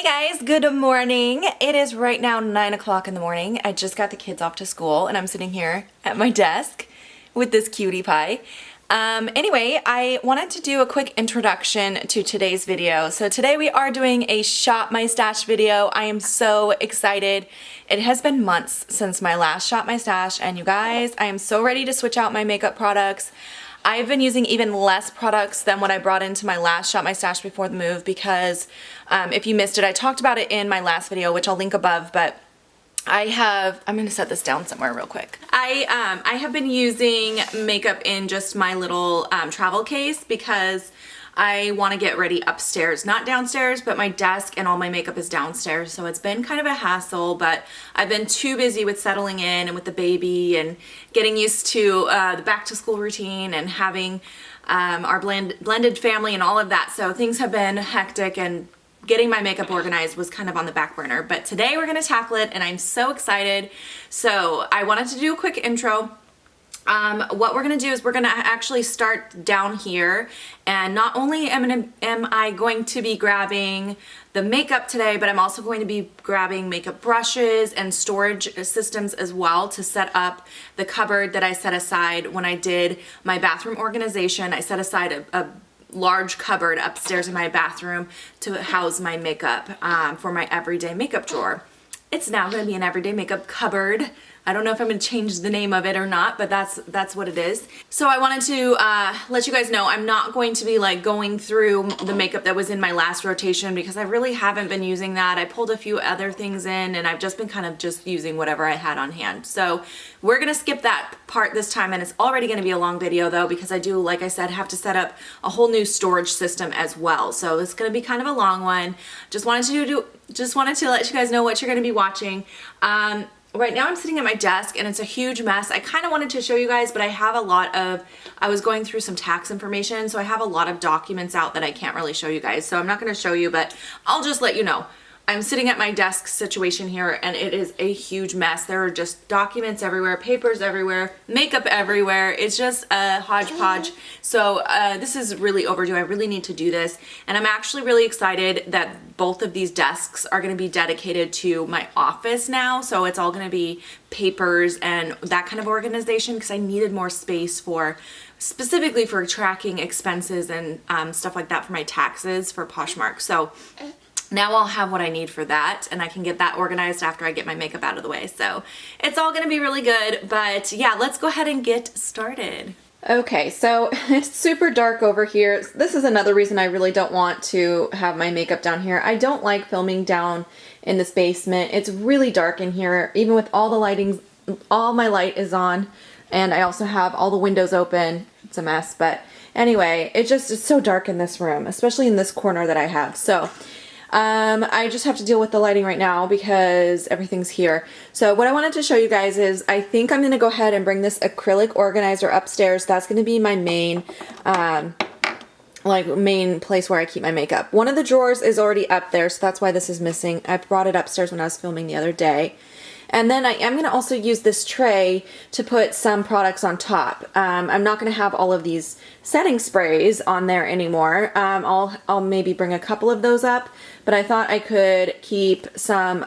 Hey guys, good morning. It is right now 9 o'clock in the morning. I just got the kids off to school and I'm sitting here at my desk with this cutie pie. Anyway, I wanted to do a quick introduction to today's video. So today we are doing a Shop My Stash video. I am so excited. It has been months since my last Shop My Stash, and you guys, I am so ready to switch out my makeup products. I've been using even less products than what I brought into my last Shop My Stash before the move because if you missed it, I talked about it in my last video, which I'll link above, but I'm going to set this down somewhere real quick. I have been using makeup in just my little travel case because I want to get ready upstairs, not downstairs, but my desk and all my makeup is downstairs. So it's been kind of a hassle, but I've been too busy with settling in and with the baby and getting used to the back to school routine and having our blended family and all of that. So things have been hectic and getting my makeup organized was kind of on the back burner, but today we're gonna tackle it and I'm so excited. So I wanted to do a quick intro. What we're gonna do is we're gonna actually start down here, and not only am I going to be grabbing the makeup today, but I'm also going to be grabbing makeup brushes and storage systems as well to set up the cupboard that I set aside when I did my bathroom organization. I set aside a large cupboard upstairs in my bathroom to house my makeup for my everyday makeup drawer. It's now going to be an everyday makeup cupboard. I don't know if I'm going to change the name of it or not, but that's what it is. So I wanted to let you guys know I'm not going to be like going through the makeup that was in my last rotation because I really haven't been using that. I pulled a few other things in and I've just been kind of just using whatever I had on hand. So we're going to skip that part this time, and it's already going to be a long video though because I do, like I said, have to set up a whole new storage system as well. So it's going to be kind of a long one. Just wanted to let you guys know what you're going to be watching. Right now I'm sitting at my desk and it's a huge mess. I kind of wanted to show you guys, but I was going through some tax information, so I have a lot of documents out that I can't really show you guys. So I'm not going to show you, but I'll just let you know. I'm sitting at my desk situation here and it is a huge mess. There are just documents everywhere, papers everywhere, makeup everywhere. It's just a hodgepodge. So this is really overdue. I really need to do this. And I'm actually really excited that both of these desks are going to be dedicated to my office now. So it's all going to be papers and that kind of organization because I needed more space specifically for tracking expenses and stuff like that for my taxes for Poshmark. So now I'll have what I need for that, and I can get that organized after I get my makeup out of the way. So it's all gonna be really good, but yeah, let's go ahead and get started. Okay, so it's super dark over here. This is another reason I really don't want to have my makeup down here. I don't like filming down in this basement. It's really dark in here, even with all the lighting, all my light is on, and I also have all the windows open. It's a mess, but anyway, it's so dark in this room, especially in this corner that I have. So I just have to deal with the lighting right now because everything's here. So what I wanted to show you guys is I think I'm going to go ahead and bring this acrylic organizer upstairs. That's going to be my main place where I keep my makeup. One of the drawers is already up there, so that's why this is missing. I brought it upstairs when I was filming the other day. And then I am going to also use this tray to put some products on top. I'm not going to have all of these setting sprays on there anymore. I'll maybe bring a couple of those up, but I thought I could keep some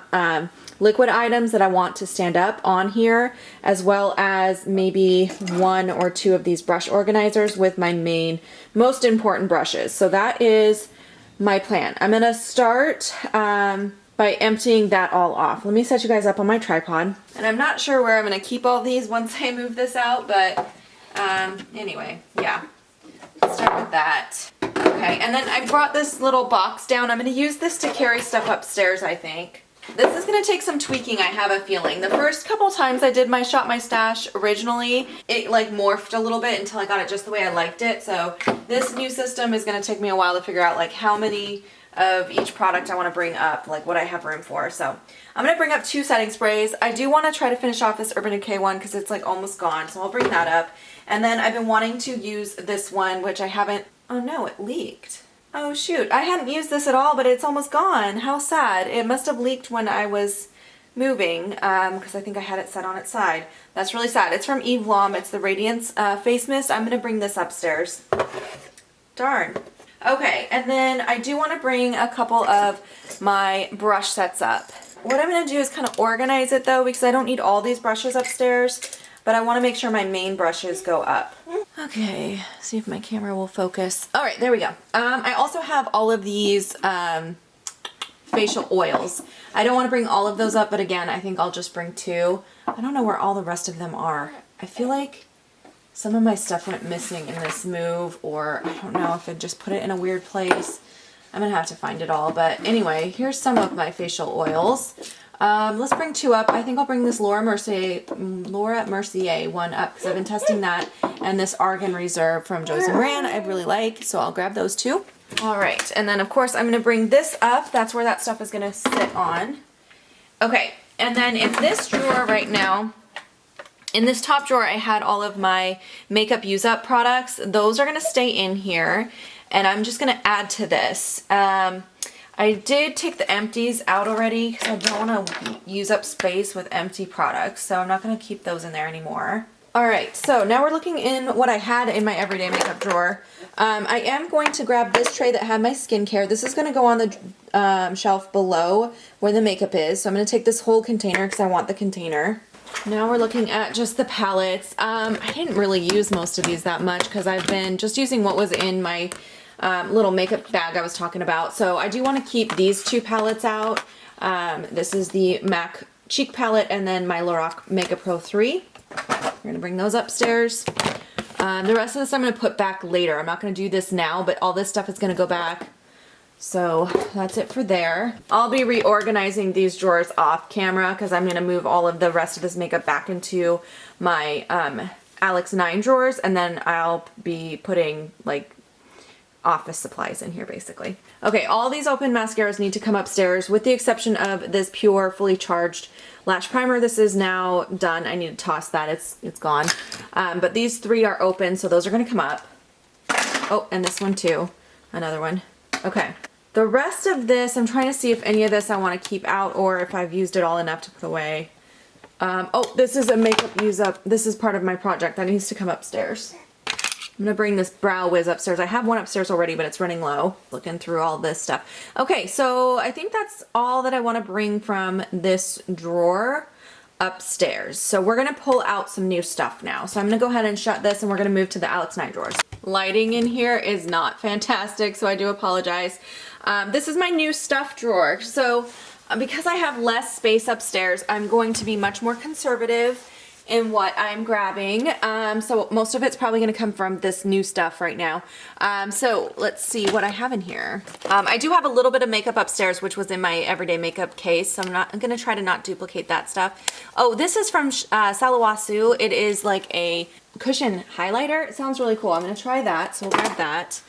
liquid items that I want to stand up on here, as well as maybe one or two of these brush organizers with my most important brushes. So that is my plan. I'm going to start by emptying that all off. Let me set you guys up on my tripod. And I'm not sure where I'm gonna keep all these once I move this out, but anyway, yeah. Let's start with that. Okay, and then I brought this little box down. I'm gonna use this to carry stuff upstairs, I think. This is gonna take some tweaking, I have a feeling. The first couple times I did my Shop My Stash originally, it like morphed a little bit until I got it just the way I liked it. So this new system is gonna take me a while to figure out like how many of each product I want to bring up, like what I have room for. So I'm going to bring up 2 setting sprays. I do want to try to finish off this Urban Decay one because it's like almost gone, so I'll bring that up. And then I've been wanting to use this one, which I haven't, oh no, it leaked. Oh shoot, I hadn't used this at all, but it's almost gone. How sad. It must have leaked when I was moving because I think I had it set on its side. That's really sad. It's from Eve Lom. It's the Radiance Face Mist. I'm going to bring this upstairs. Darn. Okay, and then I do want to bring a couple of my brush sets up. What I'm going to do is kind of organize it though, because I don't need all these brushes upstairs, but I want to make sure my main brushes go up. Okay, see if my camera will focus. All right, there we go. I also have all of these facial oils. I don't want to bring all of those up, but again, I think I'll just bring 2. I don't know where all the rest of them are. I feel like some of my stuff went missing in this move, or I don't know if I just put it in a weird place. I'm gonna have to find it all, but anyway, here's some of my facial oils. Let's bring 2 up. I think I'll bring this Laura Mercier one up because I've been testing that, and this Argan Reserve from Josie Maran I really like, so I'll grab those 2. All right, and then of course I'm gonna bring this up. That's where that stuff is gonna sit on. Okay, and then in this drawer right now, in this top drawer, I had all of my makeup use-up products. Those are going to stay in here, and I'm just going to add to this. I did take the empties out already because I don't want to use up space with empty products, so I'm not going to keep those in there anymore. All right, so now we're looking in what I had in my everyday makeup drawer. I am going to grab this tray that had my skincare. This is going to go on the shelf below where the makeup is, so I'm going to take this whole container because I want the container. Now we're looking at just the palettes. I didn't really use most of these that much because I've been just using what was in my little makeup bag I was talking about. So I do want to keep these 2 palettes out. This is the MAC Cheek palette and then my Laurent Makeup Pro 3. We're going to bring those upstairs. The rest of this I'm going to put back later. I'm not going to do this now, but all this stuff is going to go back. So that's it for there. I'll be reorganizing these drawers off camera because I'm going to move all of the rest of this makeup back into my Alex 9 drawers, and then I'll be putting like office supplies in here basically. Okay, all these open mascaras need to come upstairs with the exception of this Pure Fully Charged Lash Primer. This is now done. I need to toss that. It's gone. But these 3 are open, so those are going to come up. Oh, and this one too. Another one. Okay. The rest of this, I'm trying to see if any of this I want to keep out or if I've used it all enough to put away. Oh, this is a makeup use up. This is part of my project that needs to come upstairs. I'm going to bring this Brow Wiz upstairs. I have one upstairs already, but it's running low. Looking through all this stuff. Okay, so I think that's all that I want to bring from this drawer upstairs. So we're going to pull out some new stuff now. So I'm going to go ahead and shut this and we're going to move to the Alex 9 drawers. Lighting in here is not fantastic, so I do apologize. This is my new stuff drawer. So because I have less space upstairs, I'm going to be much more conservative in what I'm grabbing. So most of it's probably going to come from this new stuff right now. So let's see what I have in here. I do have a little bit of makeup upstairs, which was in my everyday makeup case. So I'm going to try to not duplicate that stuff. Oh, this is from Salawasu. It is like a cushion highlighter. It sounds really cool. I'm going to try that. So we'll grab that.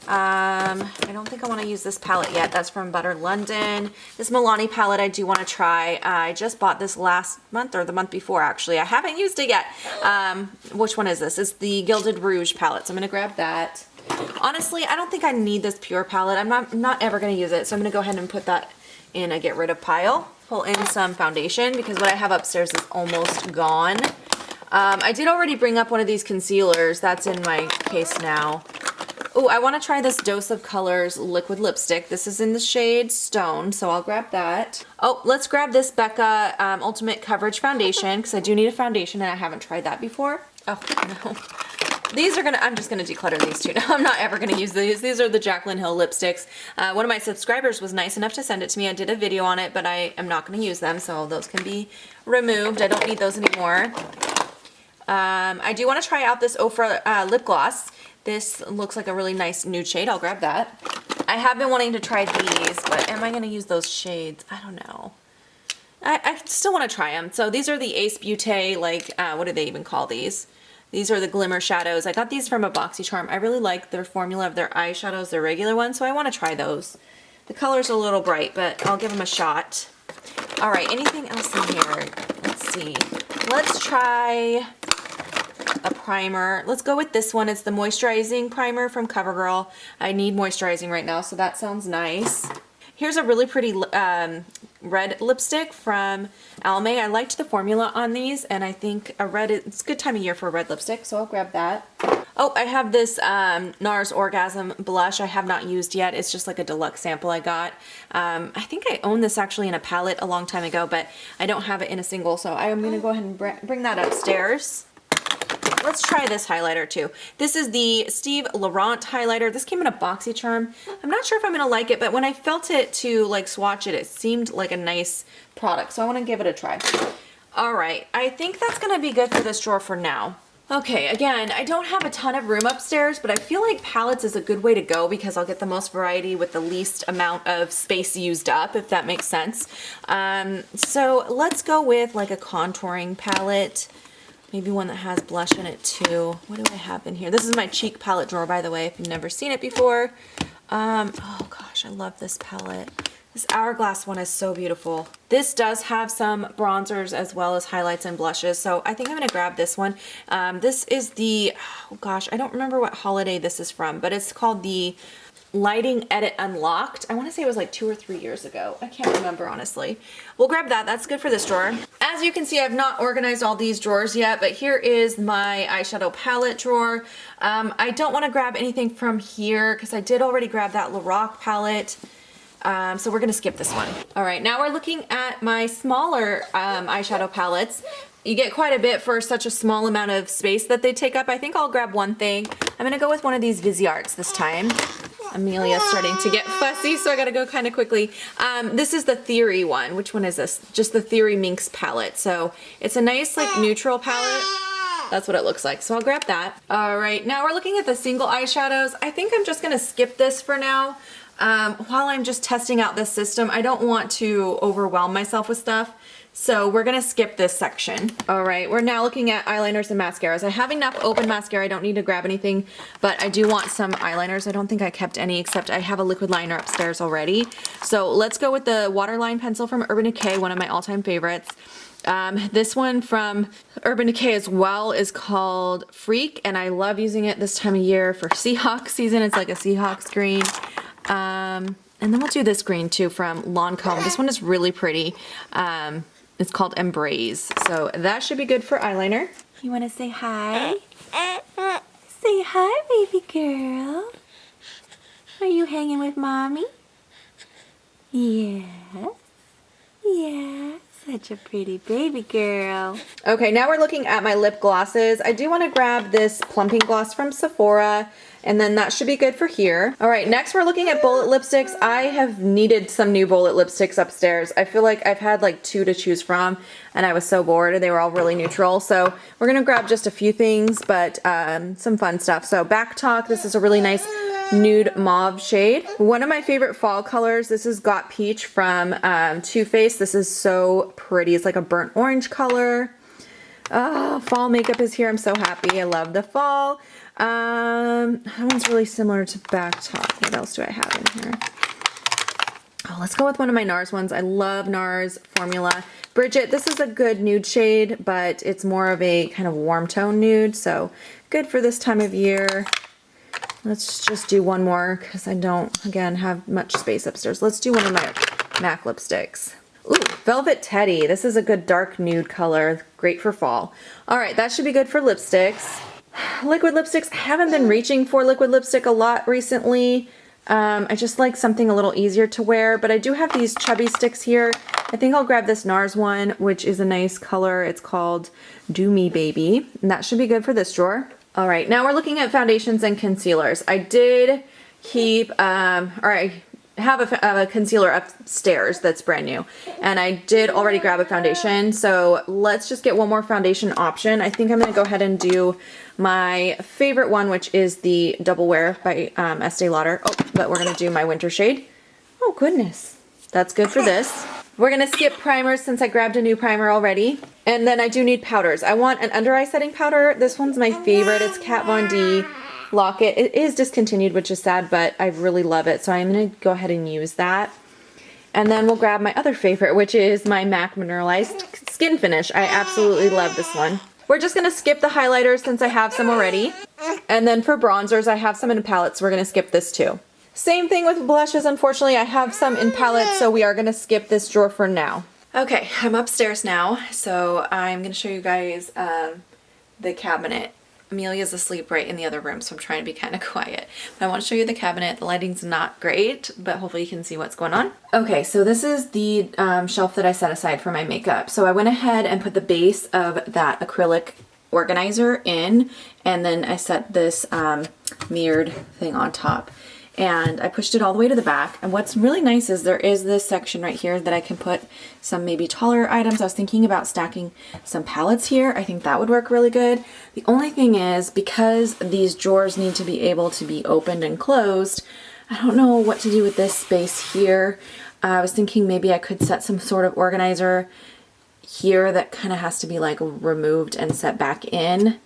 I don't think I want to use this palette yet. That's from Butter London. This Milani palette I do want to try. I just bought this last month or the month before actually. I haven't used it yet. Which one is this? It's the Gilded Rouge palette. So I'm going to grab that. Honestly, I don't think I need this Pure palette. I'm not ever going to use it. So I'm going to go ahead and put that in a get rid of pile. Pull in some foundation because what I have upstairs is almost gone. I did already bring up one of these concealers. That's in my case now. Oh, I want to try this Dose of Colors liquid lipstick. This is in the shade Stone, so I'll grab that. Oh, let's grab this Becca Ultimate Coverage Foundation, because I do need a foundation, and I haven't tried that before. Oh, no. These are I'm just gonna declutter these two now. I'm not ever gonna use these. These are the Jacqueline Hill lipsticks. One of my subscribers was nice enough to send it to me. I did a video on it, but I am not gonna use them, so those can be removed. I don't need those anymore. I do want to try out this Ofra lip gloss. This looks like a really nice nude shade. I'll grab that. I have been wanting to try these, but am I going to use those shades? I don't know. I still want to try them. So these are the Ace Beauté, like, what do they even call these? These are the Glimmer Shadows. I got these from a BoxyCharm. I really like their formula of their eyeshadows, their regular ones, so I want to try those. The color's a little bright, but I'll give them a shot. All right, anything else in here? Let's see. Let's try a primer. Let's go with this one. It's the Moisturizing Primer from Covergirl. I need moisturizing right now, so that sounds nice. Here's a really pretty red lipstick from Almay. I liked the formula on these, and I think a red, it's a good time of year for a red lipstick, so I'll grab that. Oh, I have this Nars Orgasm blush I have not used yet. It's just like a deluxe sample I got. I think I owned this actually in a palette a long time ago, but I don't have it in a single, so I'm gonna go ahead and bring that upstairs. Let's try this highlighter too. This is the Steve Laurent highlighter. This came in a BoxyCharm. I'm not sure if I'm gonna like it, but when I felt it to like swatch it, it seemed like a nice product, so I wanna give it a try. All right, I think that's gonna be good for this drawer for now. Okay, again, I don't have a ton of room upstairs, but I feel like palettes is a good way to go because I'll get the most variety with the least amount of space used up, if that makes sense. So let's go with like a contouring palette. Maybe one that has blush in it too. What do I have in here? This is my cheek palette drawer, by the way, if you've never seen it before. Oh gosh, I love this palette. This Hourglass one is so beautiful. This does have some bronzers as well as highlights and blushes, so I think I'm gonna grab this one. This is the, oh gosh, I don't remember what holiday this is from, but it's called the Lighting Edit Unlocked. I want to say it was like 2 or 3 years ago. I can't remember, honestly. We'll grab that. That's good for this drawer. As you can see, I've not organized all these drawers yet, but here is my eyeshadow palette drawer. I don't want to grab anything from here because I did already grab that Laurent palette. So we're going to skip this one. All right, now we're looking at my smaller eyeshadow palettes. You get quite a bit for such a small amount of space that they take up. I think I'll grab one thing. I'm going to go with one of these Visearts this time. Amelia's starting to get fussy, so I gotta go kind of quickly. This is the Theory one. Which one is this? Just the Theory Minx palette. So it's a nice like neutral palette. That's what it looks like. So I'll grab that. All right, now we're looking at the single eyeshadows. I think I'm just gonna skip this for now. While I'm just testing out this system, I don't want to overwhelm myself with stuff. So we're gonna skip this section. All right, we're now looking at eyeliners and mascaras. I have enough open mascara, I don't need to grab anything, but I do want some eyeliners. I don't think I kept any, except I have a liquid liner upstairs already. So let's go with the Waterline pencil from Urban Decay, one of my all-time favorites. This one from Urban Decay as well is called Freak, and I love using it this time of year for Seahawks season. It's like a Seahawks green. And then we'll do this green too from Lancome. This one is really pretty. It's called Embrace. So that should be good for eyeliner. You want to say hi? Say hi, baby girl. Are you hanging with mommy? Yes. Yes. Such a pretty baby girl. Okay, now we're looking at my lip glosses. I do want to grab this plumping gloss from Sephora, and then that should be good for here. All right, next we're looking at bullet lipsticks. I have needed some new bullet lipsticks upstairs. I feel like I've had like 2 to choose from, and I was so bored. They were all really neutral. So we're gonna grab just a few things, but some fun stuff. So Back Talk, this is a really nice nude mauve shade. One of my favorite fall colors, this is Got Peach from Too Faced. This is so pretty. It's like a burnt orange color. Oh, fall makeup is here. I'm so happy. I love the fall. That one's really similar to Back Talk. What else do I have in here? Oh, let's go with one of my Nars ones. I love Nars Formula. Bridget, this is a good nude shade, but it's more of a kind of warm tone nude, so good for this time of year. Let's just do one more because I don't, again, have much space upstairs. Let's do one of my MAC lipsticks. Ooh, Velvet Teddy. This is a good dark nude color. Great for fall. All right, that should be good for lipsticks. Liquid lipsticks. I haven't been reaching for liquid lipstick a lot recently. I just like something a little easier to wear, but I do have these chubby sticks here. I think I'll grab this Nars one, which is a nice color. It's called Do Me Baby, and that should be good for this drawer. All right, now we're looking at foundations and concealers. I did keep, I have a concealer upstairs that's brand new, and I did already grab a foundation, so let's just get one more foundation option. I think I'm gonna go ahead and do my favorite one, which is the Double Wear by Estee Lauder. Oh, but we're gonna do my winter shade. Oh goodness, that's good for this. We're gonna skip primers since I grabbed a new primer already. And then I do need powders. I want an under eye setting powder. This one's my favorite. It's Kat Von D Locket. It is discontinued, which is sad, but I really love it. So I'm gonna go ahead and use that. And then we'll grab my other favorite, which is my MAC Mineralized Skinfinish. I absolutely love this one. We're just gonna skip the highlighters since I have some already. And then for bronzers, I have some in palettes, so we're gonna skip this too. Same thing with blushes. Unfortunately, I have some in palettes, so we are gonna skip this drawer for now. Okay, I'm upstairs now, so I'm gonna show you guys the cabinet. Amelia's asleep right in the other room, so I'm trying to be kind of quiet. But I want to show you the cabinet. The lighting's not great, but hopefully you can see what's going on. Okay, so this is the shelf that I set aside for my makeup. So I went ahead and put the base of that acrylic organizer in, and then I set this mirrored thing on top. And I pushed it all the way to the back. And what's really nice is there is this section right here that I can put some maybe taller items. I was thinking about stacking some palettes here. I think that would work really good. The only thing is, because these drawers need to be able to be opened and closed, I don't know what to do with this space here. I was thinking maybe I could set some sort of organizer here that kind of has to be like removed and set back in.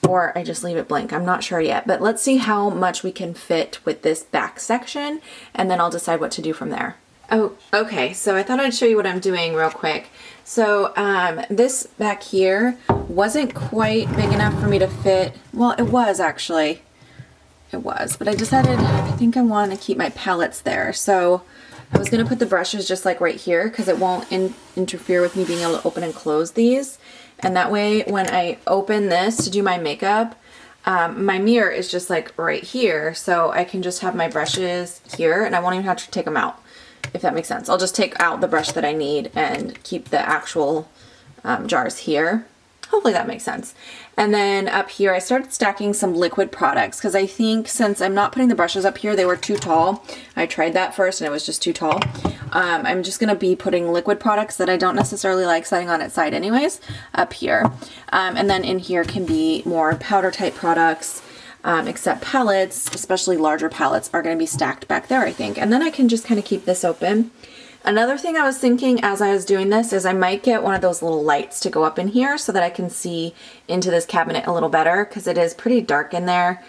Or I just leave it blank. I'm not sure yet, but let's see how much we can fit with this back section, and then I'll decide what to do from there. Oh, okay, so I thought I'd show you what I'm doing real quick. So this back here wasn't quite big enough for me to fit. Well, it was actually. It was, but I decided I think I want to keep my palettes there. So I was going to put the brushes just like right here because it won't interfere with me being able to open and close these. And that way, when I open this to do my makeup, my mirror is just like right here. So I can just have my brushes here and I won't even have to take them out, if that makes sense. I'll just take out the brush that I need and keep the actual jars here. Hopefully that makes sense. And then up here, I started stacking some liquid products because I think since I'm not putting the brushes up here, they were too tall. I tried that first and it was just too tall. I'm just going to be putting liquid products that I don't necessarily like setting on its side anyways up here. And then in here can be more powder type products, except palettes, especially larger palettes, are going to be stacked back there, I think. And then I can just kind of keep this open. Another thing I was thinking as I was doing this is I might get one of those little lights to go up in here so that I can see into this cabinet a little better because it is pretty dark in there.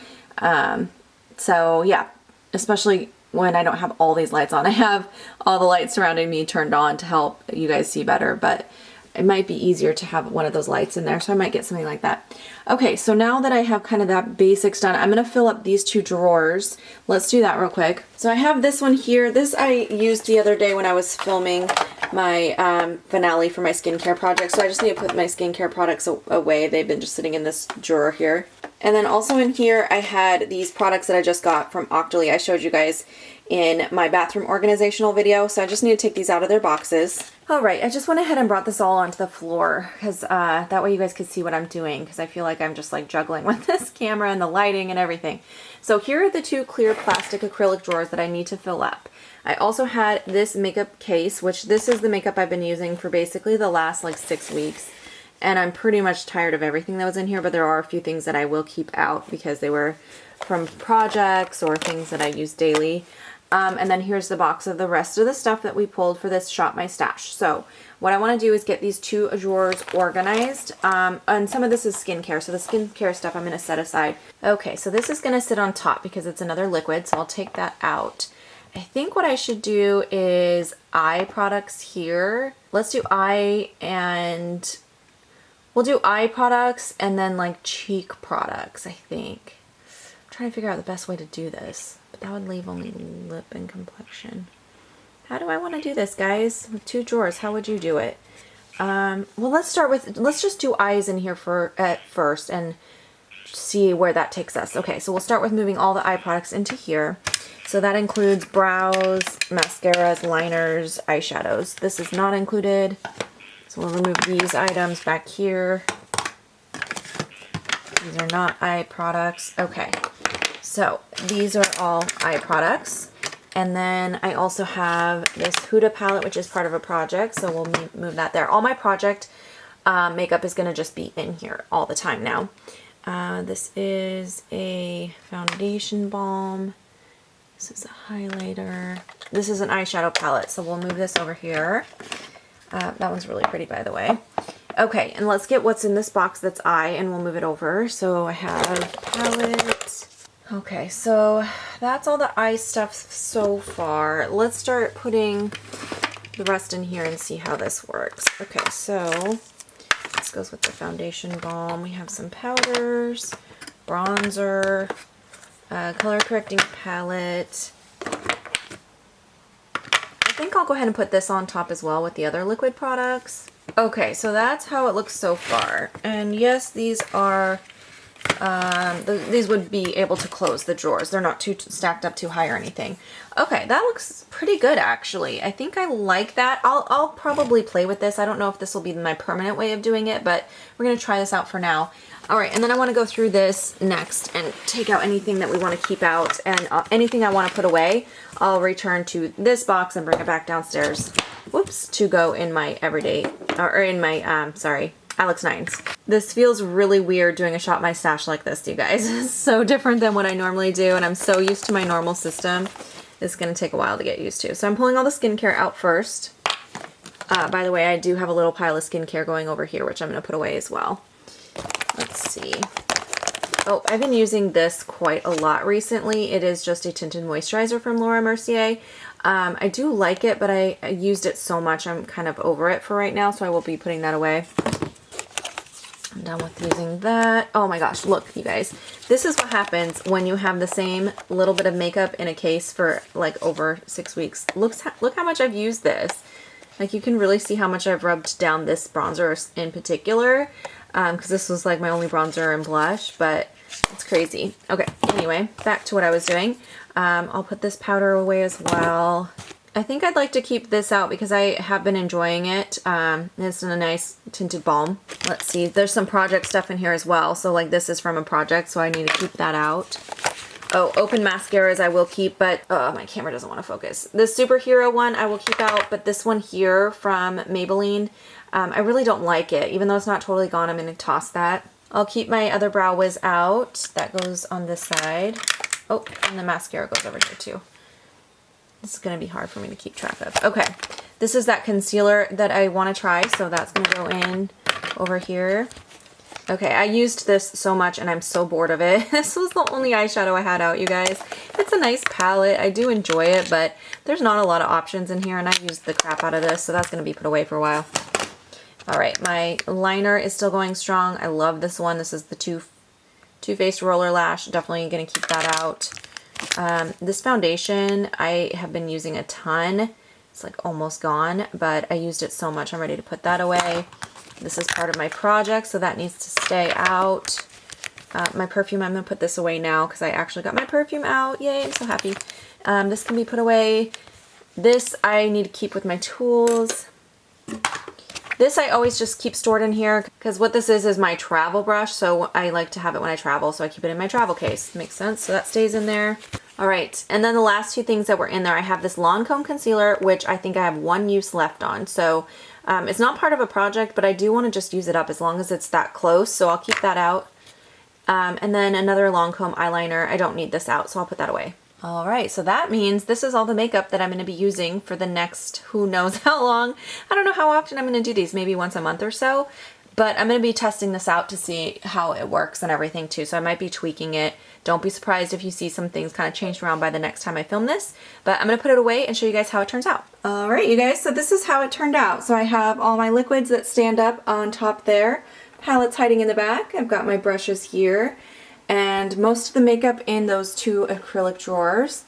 So yeah, especially when I don't have all these lights on. I have all the lights surrounding me turned on to help you guys see better, but it might be easier to have one of those lights in there, so I might get something like that. Okay, so now that I have kind of that basics done, I'm going to fill up these two drawers. Let's do that real quick. So I have this one here. This I used the other day when I was filming my finale for my skincare project, so I just need to put my skincare products away. They've been just sitting in this drawer here. And then also in here, I had these products that I just got from Octoly. I showed you guys in my bathroom organizational video, so I just need to take these out of their boxes. All right, I just went ahead and brought this all onto the floor because that way you guys could see what I'm doing, because I feel like I'm just like juggling with this camera and the lighting and everything. So here are the two clear plastic acrylic drawers that I need to fill up. I also had this makeup case, which this is the makeup I've been using for basically the last like 6 weeks. And I'm pretty much tired of everything that was in here, but there are a few things that I will keep out because they were from projects or things that I use daily. And then here's the box of the rest of the stuff that we pulled for this Shop My Stash. So what I want to do is get these two drawers organized. And some of this is skincare, so the skincare stuff I'm going to set aside. Okay, so this is going to sit on top because it's another liquid, so I'll take that out. I think what I should do is eye products here. Let's do eye and... We'll do eye products and then like cheek products, I think. I'm trying to figure out the best way to do this, but that would leave only lip and complexion. How do I want to do this, guys? With two drawers, how would you do it? Well, let's just do eyes in here at first and see where that takes us. Okay, so we'll start with moving all the eye products into here. So that includes brows, mascaras, liners, eyeshadows. This is not included. So we'll remove these items back here. These are not eye products. Okay, so these are all eye products. And then I also have this Huda palette, which is part of a project, so we'll move that there. All my project makeup is going to just be in here all the time now. This is a foundation balm. This is a highlighter. This is an eyeshadow palette, so we'll move this over here. That one's really pretty, by the way. Okay, and let's get what's in this box that's eye, and we'll move it over. So I have palette. Okay, so that's all the eye stuff so far. Let's start putting the rest in here and see how this works. Okay, so this goes with the foundation balm. We have some powders, bronzer, color correcting palette. I think I'll go ahead and put this on top as well with the other liquid products. Okay, so that's how it looks so far. And yes, these are These would be able to close the drawers. They're not too stacked up too high or anything. Okay, that looks pretty good actually. I think I like that. I'll probably play with this. I don't know if this will be my permanent way of doing it, but we're gonna try this out for now. All right, and then I want to go through this next and take out anything that we want to keep out, and anything I want to put away, I'll return to this box and bring it back downstairs. Whoops, to go in my everyday, or in my, sorry, Alex 9s. This feels really weird doing a Shop My Stash like this, you guys. It's so different than what I normally do, and I'm so used to my normal system. It's going to take a while to get used to. So I'm pulling all the skincare out first. By the way, I do have a little pile of skincare going over here, which I'm going to put away as well. Let's see. Oh, I've been using this quite a lot recently. It is just a tinted moisturizer from Laura Mercier. I do like it, but I used it so much I'm kind of over it for right now, so I will be putting that away. I'm done with using that. Oh my gosh, look, you guys. This is what happens when you have the same little bit of makeup in a case for like over 6 weeks. Look how much I've used this. Like, you can really see how much I've rubbed down this bronzer in particular, because this was like my only bronzer and blush, but it's crazy. Okay, anyway, back to what I was doing. I'll put this powder away as well. I think I'd like to keep this out because I have been enjoying it. It's in a nice tinted balm. Let's see, there's some project stuff in here as well. So like this is from a project, so I need to keep that out. Oh, open mascaras I will keep, but my camera doesn't want to focus. The superhero one I will keep out, but this one here from Maybelline, I really don't like it. Even though it's not totally gone, I'm going to toss that. I'll keep my other Brow Wiz out. That goes on this side. Oh, and the mascara goes over here too. This is going to be hard for me to keep track of. Okay, this is that concealer that I want to try, so that's going to go in over here. Okay, I used this so much and I'm so bored of it. This was the only eyeshadow I had out, you guys. It's a nice palette. I do enjoy it, but there's not a lot of options in here, and I used the crap out of this, so that's going to be put away for a while. All right, my liner is still going strong. I love this one. This is the Too Faced Roller Lash. Definitely going to keep that out. This foundation I have been using a ton. It's like almost gone, but I used it so much I'm ready to put that away. This is part of my project, so that needs to stay out. My perfume, I'm going to put this away now because I actually got my perfume out. Yay, I'm so happy. This can be put away. This I need to keep with my tools. This I always just keep stored in here because what this is my travel brush, so I like to have it when I travel, so I keep it in my travel case. Makes sense, so that stays in there. All right, and then the last two things that were in there, I have this Lancome concealer, which I think I have one use left on, so it's not part of a project, but I do want to just use it up as long as it's that close, so I'll keep that out. And then another Lancome eyeliner. I don't need this out, so I'll put that away. All right, so that means this is all the makeup that I'm going to be using for the next who knows how long. I don't know how often I'm going to do these, maybe once a month or so, but I'm going to be testing this out to see how it works and everything too, so I might be tweaking it. Don't be surprised if you see some things kind of changed around by the next time I film this, but I'm going to put it away and show you guys how it turns out. All right, you guys, so this is how it turned out. So I have all my liquids that stand up on top there, palettes hiding in the back. I've got my brushes here, and most of the makeup in those two acrylic drawers.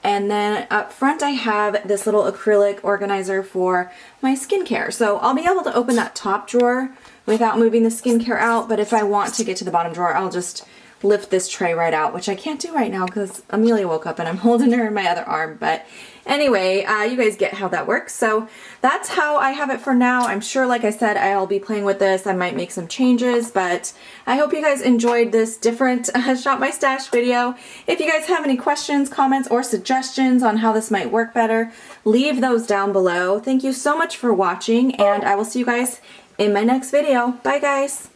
And then up front I have this little acrylic organizer for my skincare. So I'll be able to open that top drawer without moving the skincare out, but if I want to get to the bottom drawer, I'll just lift this tray right out, which I can't do right now because Amelia woke up and I'm holding her in my other arm. But anyway, you guys get how that works. So that's how I have it for now. I'm sure, like I said, I'll be playing with this. I might make some changes, but I hope you guys enjoyed this different Shop My Stash video. If you guys have any questions, comments, or suggestions on how this might work better, leave those down below. Thank you so much for watching, and I will see you guys in my next video. Bye, guys.